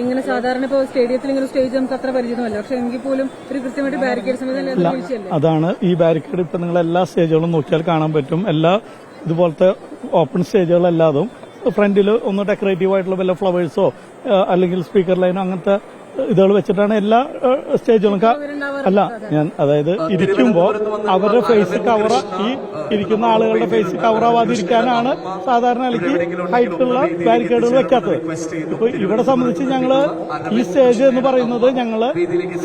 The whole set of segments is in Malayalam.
ഇങ്ങനെ സാധാരണ ഇപ്പോൾ സ്റ്റേഡിയത്തിൽ ഇങ്ങനെ സ്റ്റേജ് നമുക്ക് അത്ര പരിചിതമല്ല, പക്ഷെ എങ്കിൽ പോലും ഒരു കൃത്യമായിട്ട് ബാരിക്കേഡ് സമയത്ത് അതാണ് ഈ ബാരിക്കേഡ്. ഇപ്പൊ നിങ്ങൾ എല്ലാ സ്റ്റേജുകളും നോക്കിയാൽ കാണാൻ പറ്റും. എല്ലാ ഇതുപോലത്തെ ഓപ്പൺ സ്റ്റേജുകളല്ലാതും ഫ്രണ്ടിൽ ഒന്ന് ഡെക്കറേറ്റീവ് ആയിട്ടുള്ള വല്ല ഫ്ലവേഴ്സോ അല്ലെങ്കിൽ സ്പീക്കർ ലൈനോ അങ്ങനത്തെ ഇതുകൾ വെച്ചിട്ടാണ് എല്ലാ സ്റ്റേജുകളും. അല്ല, ഞാൻ അതായത് ഇരിക്കുമ്പോ അവരുടെ ഫേസ് കവർ, ഈ ഇരിക്കുന്ന ആളുകളുടെ ഫേസ് കവറാവാതിരിക്കാനാണ് സാധാരണ നിലയ്ക്ക് ഹൈറ്റുള്ള ബാരിക്കേഡുകൾ വെക്കാത്തത്. ഇപ്പൊ ഇവിടെ സംബന്ധിച്ച് ഞങ്ങള് ഈ സ്റ്റേജ് എന്ന് പറയുന്നത് ഞങ്ങള്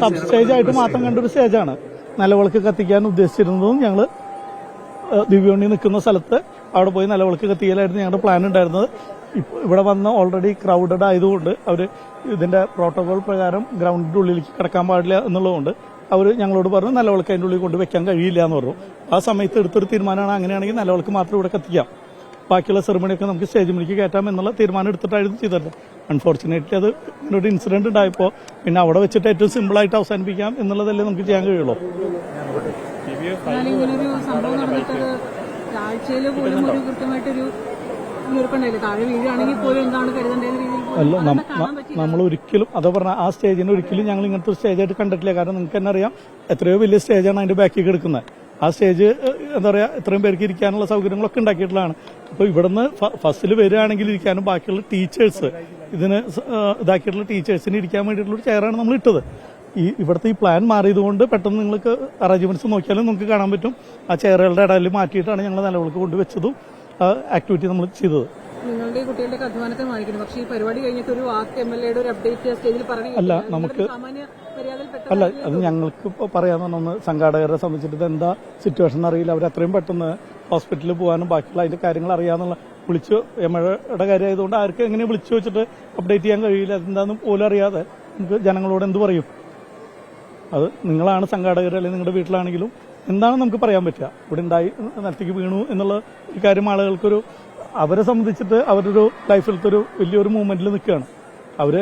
സബ് സ്റ്റേജ് ആയിട്ട് മാത്രം കണ്ടൊരു സ്റ്റേജാണ്. നിലവിളക്ക് കത്തിക്കാൻ ഉദ്ദേശിച്ചിരുന്നതും ഞങ്ങള് ദിവ്യോണി നിൽക്കുന്ന സ്ഥലത്ത് അവിടെ പോയി നിലവിളക്ക് കത്തിക്കലായിരുന്നു ഞങ്ങളുടെ പ്ലാൻ ഉണ്ടായിരുന്നത്. ഇവിടെ വന്ന് ഓൾറെഡി ക്രൗഡഡ് ആയതുകൊണ്ട് അവര് ഇതിന്റെ പ്രോട്ടോകോൾ പ്രകാരം ഗ്രൗണ്ടിന്റെ ഉള്ളിലേക്ക് കിടക്കാൻ പാടില്ല എന്നുള്ളതുകൊണ്ട് അവർ ഞങ്ങളോട് പറഞ്ഞു നിലവിളക്ക് അതിന്റെ ഉള്ളിൽ കൊണ്ട് വെക്കാൻ കഴിയില്ല എന്ന് പറഞ്ഞു. ആ സമയത്ത് എടുത്തൊരു തീരുമാനമാണ് അങ്ങനെയാണെങ്കിൽ നിലവിളക്ക് മാത്രം ഇവിടെ കത്തിക്കാം, ബാക്കിയുള്ള സെറിമണിയൊക്കെ നമുക്ക് സ്റ്റേജ് മുന്നിലേക്ക് കയറ്റാം എന്നുള്ള തീരുമാനം എടുത്തിട്ടായിരുന്നു ചെയ്തത്. അൺഫോർച്ചുനേറ്റ്ലി അത് ഒരു ഇൻസിഡന്റ് ഉണ്ടായപ്പോൾ പിന്നെ അവിടെ വെച്ചിട്ട് ഏറ്റവും സിമ്പിളായിട്ട് അവസാനിപ്പിക്കാം എന്നുള്ളതല്ലേ നമുക്ക് ചെയ്യാൻ കഴിയുള്ളൂ. ഇങ്ങനൊരു സംഭവം നടന്നിട്ട് ആഴ്ചയിൽ പോലും ഒരു കൃത്യമായിട്ടൊരു താഴെ വീഴാണെങ്കിൽ പോലും എന്താണ് കരുതേണ്ട അല്ല, നമ്മൾ ഒരിക്കലും അതോ പറഞ്ഞാൽ ആ സ്റ്റേജിന് ഒരിക്കലും ഞങ്ങൾ ഇങ്ങനത്തെ ഒരു സ്റ്റേജായിട്ട് കണ്ടിട്ടില്ല. കാരണം നിങ്ങൾക്ക് തന്നെ അറിയാം എത്രയോ വലിയ സ്റ്റേജാണ് അതിന്റെ ബാക്കിൽ കിടക്കുന്നത്. ആ സ്റ്റേജ് എന്താ പറയാ ഇത്രയും പേർക്ക് ഇരിക്കാനുള്ള സൗകര്യങ്ങളൊക്കെ ഉണ്ടാക്കിയിട്ടുള്ളതാണ്. അപ്പോൾ ഇവിടുന്ന് ഫസ്റ്റിൽ വരികയാണെങ്കിൽ ഇരിക്കാനും ബാക്കിയുള്ള ടീച്ചേഴ്സ് ഇതിന് ഇതാക്കിയിട്ടുള്ള ടീച്ചേഴ്സിന് ഇരിക്കാൻ വേണ്ടിയിട്ടുള്ള ഒരു ചെയറാണ് നമ്മൾ ഇട്ടത്. ഇവിടുത്തെ ഈ പ്ലാൻ മാറിയതുകൊണ്ട് പെട്ടെന്ന് നിങ്ങൾക്ക് അറേഞ്ച്മെന്റ്സ് നോക്കിയാലും നമുക്ക് കാണാൻ പറ്റും. ആ ചെയറുകളുടെ ഇടയിൽ മാറ്റിയിട്ടാണ് ഞങ്ങൾ നിലവിളക്ക് കൊണ്ടുവച്ചതും ആക്ടിവിറ്റി നമ്മൾ ചെയ്തത്. നിങ്ങളുടെ കുട്ടികളുടെ അധ്വാനത്തെ മാനിക്കുന്നു, പക്ഷേ ഈ പരിപാടി കഴിഞ്ഞിട്ട് ഒരു വാക്ക് MLA-യുടെ ഒരു അപ്ഡേറ്റ് സ്റ്റേജിൽ പറഞ്ഞു അല്ല നമുക്ക് അല്ല അത് ഞങ്ങൾക്ക് ഇപ്പോൾ പറയാമെന്ന് സംഘാടകരെ സംബന്ധിച്ചിട്ട് ഇത് എന്താ സിറ്റുവേഷൻ അറിയില്ല. അവർ അത്രയും പെട്ടെന്ന് ഹോസ്പിറ്റലിൽ പോകാനും ബാക്കിയുള്ള അതിന്റെ കാര്യങ്ങൾ അറിയാമെന്നുള്ള വിളിച്ചു MLA-യുടെ കാര്യമായതുകൊണ്ട് ആർക്ക് എങ്ങനെ വിളിച്ചു വെച്ചിട്ട് അപ്ഡേറ്റ് ചെയ്യാൻ കഴിയില്ല. അതെന്താണെന്ന് പോലും അറിയാതെ നമുക്ക് ജനങ്ങളോട് എന്ത് പറയും? അത് നിങ്ങളാണ് സംഘാടകർ, അല്ലെങ്കിൽ നിങ്ങളുടെ വീട്ടിലാണെങ്കിലും എന്താണ് നമുക്ക് പറയാൻ പറ്റുക? ഇവിടെ ഉണ്ടായി നിലത്തേക്ക് വീണു എന്നുള്ള ഒരു കാര്യം ആളുകൾക്കൊരു അവരെ സംബന്ധിച്ചിട്ട് അവരൊരു ലൈഫിലത്തെ ഒരു വലിയൊരു മൂവ്മെന്റിൽ നിൽക്കുകയാണ്. അവര്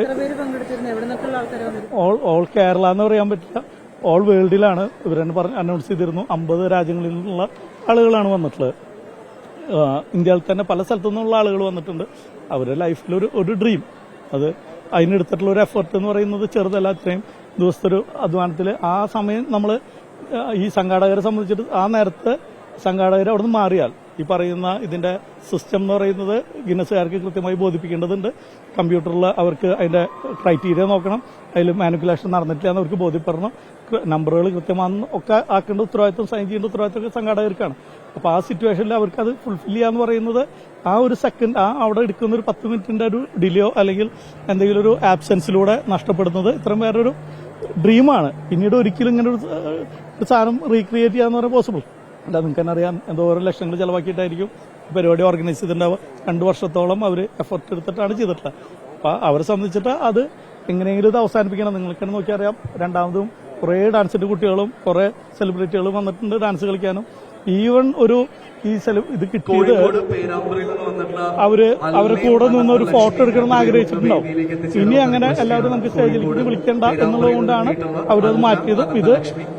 ഓൾ കേരള എന്ന് പറയാൻ പറ്റില്ല, ഓൾ വേൾഡിലാണ് ഇവരെന്നെ പറഞ്ഞ് അനൗൺസ് ചെയ്തിരുന്നു. 50 രാജ്യങ്ങളിൽ നിന്നുള്ള ആളുകളാണ് വന്നിട്ടുള്ളത്. ഇന്ത്യയിൽ തന്നെ പല സ്ഥലത്തു നിന്നുള്ള ആളുകൾ വന്നിട്ടുണ്ട്. അവരുടെ ലൈഫിലൊരു ഒരു ഡ്രീം, അത് അതിനെടുത്തിട്ടുള്ള ഒരു എഫേർട്ട് എന്ന് പറയുന്നത് ചെറുതല്ല. അത്രയും ദിവസത്തെ ഒരു അധ്വാനത്തിൽ ആ സമയം നമ്മൾ ഈ സംഘാടകരെ സംബന്ധിച്ചിട്ട് ആ നേരത്തെ സംഘാടകർ അവിടെ നിന്ന് മാറിയാൽ ഈ പറയുന്ന ഇതിന്റെ സിസ്റ്റം എന്ന് പറയുന്നത് ഗിന്നസുകാർക്ക് കൃത്യമായി ബോധിപ്പിക്കേണ്ടതുണ്ട്. കമ്പ്യൂട്ടറിൽ അവർക്ക് അതിന്റെ ക്രൈറ്റീരിയ നോക്കണം, അതിൽ മാനിപ്പുലേഷൻ നടന്നിട്ടില്ല എന്ന് അവർക്ക് ബോധ്യപ്പെടണം. നമ്പറുകൾ കൃത്യമാണെന്ന് ഒക്കെ ആക്കേണ്ട ഉത്തരവാദിത്വം, സൈൻ ചെയ്യേണ്ട ഉത്തരവാദിത്വം സംഘാടകർക്കാണ്. അപ്പോൾ ആ സിറ്റുവേഷനിൽ അവർക്ക് അത് ഫുൾഫിൽ ചെയ്യാന്ന് പറയുന്നത് ആ ഒരു സെക്കൻഡ്, ആ അവിടെ എടുക്കുന്ന ഒരു 10 മിനിറ്റിന്റെ ഒരു ഡിലേയോ അല്ലെങ്കിൽ എന്തെങ്കിലും ഒരു ആബ്സെൻസിലൂടെ നഷ്ടപ്പെടുന്നത് ഇത്രയും വേറൊരു ഡ്രീമാണ്. പിന്നീട് ഒരിക്കലും ഇങ്ങനെ ഒരു സാധനം റീക്രിയേറ്റ് ചെയ്യാന്ന് പറയാൻ പോസിബിൾ അല്ല. നിങ്ങൾക്ക് തന്നെ അറിയാം എന്തോരം ലക്ഷങ്ങൾ ചെലവാക്കിയിട്ടായിരിക്കും പരിപാടി ഓർഗനൈസ് ചെയ്തിട്ടുണ്ടാവുക. 2 വർഷത്തോളം അവർ എഫർട്ട് എടുത്തിട്ടാണ് ചെയ്തിട്ടുള്ളത്. അപ്പോൾ അവരെ സംബന്ധിച്ചിട്ട് അത് എങ്ങനെയെങ്കിലും ഇത് അവസാനിപ്പിക്കണം. നിങ്ങൾക്ക് തന്നെ നോക്കിയാൽ അറിയാം, രണ്ടാമതും കുറേ ഡാൻസിന്റെ കുട്ടികളും കുറേ സെലിബ്രിറ്റികളും വന്നിട്ടുണ്ട് ഡാൻസ് കളിക്കാനും. ഈവൻ ഒരു ഇത് കിട്ടിയത് അവരെ കൂടെ നിന്ന് ഒരു ഫോട്ടോ എടുക്കണമെന്ന് ആഗ്രഹിച്ചിട്ടുണ്ടാവും. ഇനി അങ്ങനെ എല്ലാവരും നമുക്ക് സ്റ്റേജിലേക്ക് വിളിക്കണ്ട എന്നുള്ളത് കൊണ്ടാണ് അവരത് മാറ്റിയത്. ഇത്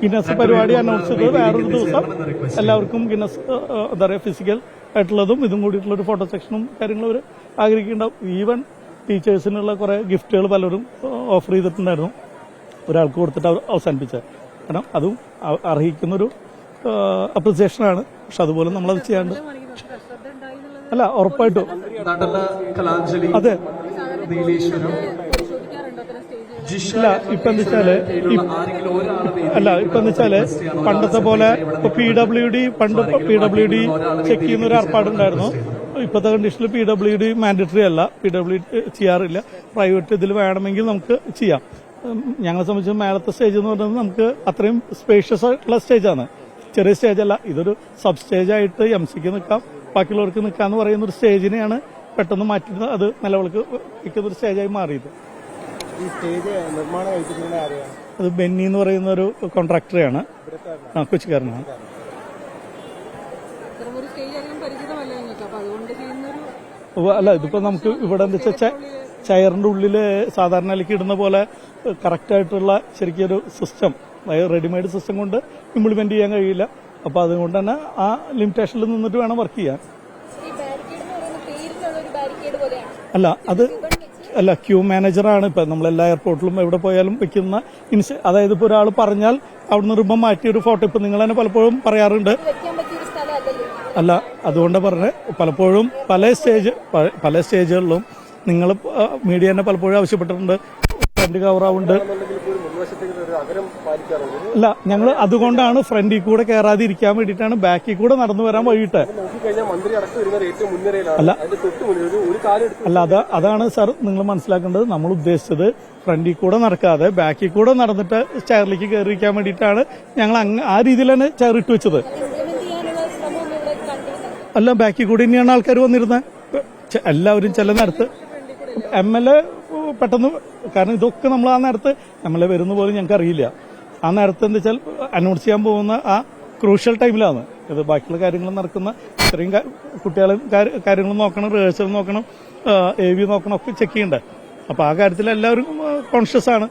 ഗിന്നസ് പരിപാടി അനൗൺസ് ചെയ്തത് വേറൊരു ദിവസം എല്ലാവർക്കും ഗിന്നസ് എന്താ പറയുക ഫിസിക്കൽ ആയിട്ടുള്ളതും ഇതും കൂടിയിട്ടുള്ള ഒരു ഫോട്ടോ സെക്ഷനും കാര്യങ്ങളും അവർ ആഗ്രഹിക്കുന്നുണ്ടാവും. ഈവൻ ടീച്ചേഴ്സിനുള്ള കുറെ ഗിഫ്റ്റുകൾ പലരും ഓഫർ ചെയ്തിട്ടുണ്ടായിരുന്നു, ഒരാൾക്ക് കൊടുത്തിട്ട് അവസാനിപ്പിച്ചത്. കാരണം അതും അർഹിക്കുന്നൊരു അപ്രിസിയേഷനാണ്. പക്ഷെ അതുപോലെ നമ്മളത് ചെയ്യാണ്ട് അല്ല, ഉറപ്പായിട്ടും അതെ. ഇല്ല, ഇപ്പൊ എന്താ വെച്ചാല് പണ്ടത്തെ പോലെ ഇപ്പൊ PWD പണ്ട് PWD ചെക്ക് ചെയ്യുന്ന ഒരു ഏർപ്പാടുണ്ടായിരുന്നു. ഇപ്പോഴത്തെ കണ്ടീഷനിൽ PWD മാൻഡറ്ററി അല്ല, PWD ചെയ്യാറില്ല. പ്രൈവറ്റ് ഇതിൽ വേണമെങ്കിൽ നമുക്ക് ചെയ്യാം. ഞങ്ങളെ സംബന്ധിച്ച് മേളത്തെ സ്റ്റേജ് എന്ന് പറയുന്നത് നമുക്ക് അത്രയും സ്പേഷ്യസ് ആയിട്ടുള്ള സ്റ്റേജാണ്, ചെറിയ സ്റ്റേജ് അല്ല. ഇതൊരു സബ് സ്റ്റേജായിട്ട് MCക്ക് നിൽക്കാം, ബാക്കിയുള്ളവർക്ക് നിൽക്കാന്ന് പറയുന്ന ഒരു സ്റ്റേജിനെയാണ് പെട്ടെന്ന് മാറ്റിയിട്ട് അത് നിലവിളക്ക് വയ്ക്കുന്ന ഒരു സ്റ്റേജായി മാറിയത്. അത് ബെന്നി എന്ന് പറയുന്ന ഒരു കോൺട്രാക്ടറെയാണ്, കൊച്ചിക്കാരനാണ്. അല്ല, ഇതിപ്പോ നമുക്ക് ഇവിടെ എന്താ വെച്ചാൽ ചെയറിന്റെ ഉള്ളില് സാധാരണ നിലയ്ക്ക് ഇടുന്ന പോലെ കറക്റ്റ് ആയിട്ടുള്ള ശരിക്കും ഒരു സിസ്റ്റം, റെഡിമെയ്ഡ് സിസ്റ്റം കൊണ്ട് ഇംപ്ലിമെന്റ് ചെയ്യാൻ കഴിയില്ല. അപ്പൊ അതുകൊണ്ട് തന്നെ ആ ലിമിറ്റേഷനിൽ നിന്നിട്ട് വേണം വർക്ക് ചെയ്യാൻ. അല്ല, ക്യൂ മാനേജറാണ് ഇപ്പം നമ്മളെല്ലാ എയർപോർട്ടിലും എവിടെ പോയാലും വെക്കുന്ന അതായത് ഇപ്പോൾ ഒരാൾ പറഞ്ഞാൽ അവിടുന്ന് റിബൺ മാറ്റിയൊരു ഫോട്ടോ ഇപ്പം നിങ്ങൾ തന്നെ പലപ്പോഴും പറയാറുണ്ട്. അല്ല, അതുകൊണ്ടാണ് പറഞ്ഞത്, പലപ്പോഴും പല സ്റ്റേജുകളിലും നിങ്ങൾ മീഡിയ തന്നെ പലപ്പോഴും ആവശ്യപ്പെട്ടിട്ടുണ്ട് ഫ്രണ്ട് കവറാവുണ്ട്. അല്ല, ഞങ്ങൾ അതുകൊണ്ടാണ് ഫ്രണ്ടിൽ കൂടെ കയറാതിരിക്കാൻ വേണ്ടിയിട്ടാണ് ബാക്കിൽ കൂടെ നടന്നു വരാൻ വഴിയിട്ട്. അല്ല അതാണ് സാർ നിങ്ങൾ മനസ്സിലാക്കേണ്ടത്. നമ്മൾ ഉദ്ദേശിച്ചത് ഫ്രണ്ടിൽ കൂടെ നടക്കാതെ ബാക്കിൽ കൂടെ നടന്നിട്ട് ചെയറിലേക്ക് കയറിയിരിക്കാൻ വേണ്ടിയിട്ടാണ് ഞങ്ങൾ ആ രീതിയിൽ തന്നെ ചെയർ ഇട്ട് വെച്ചത്. അല്ല, ബാക്കിൽ കൂടെ തന്നെയാണ് ആൾക്കാർ വന്നിരുന്നത് എല്ലാവരും. ചില നേരത്ത് MLA പെട്ടെന്ന്, കാരണം ഇതൊക്കെ നമ്മൾ ആ നേരത്ത് MLA വരുന്ന പോലും ഞങ്ങൾക്ക് അറിയില്ല. ആ നേരത്തെ എന്താ വെച്ചാൽ അനൗൺസ് ചെയ്യാൻ പോകുന്ന ആ ക്രൂഷ്യൽ ടൈമിലാണ് ഇത്. ബാക്കിയുള്ള കാര്യങ്ങൾ നടക്കുന്ന ഇത്രയും കുട്ടികളും കാര്യങ്ങൾ നോക്കണം, റിഹേഴ്സൽ നോക്കണം, AV നോക്കണം, ഒക്കെ ചെക്ക് ചെയ്യണ്ടേ. അപ്പോൾ ആ കാര്യത്തിൽ എല്ലാവരും കോൺഷ്യസ് ആണ്.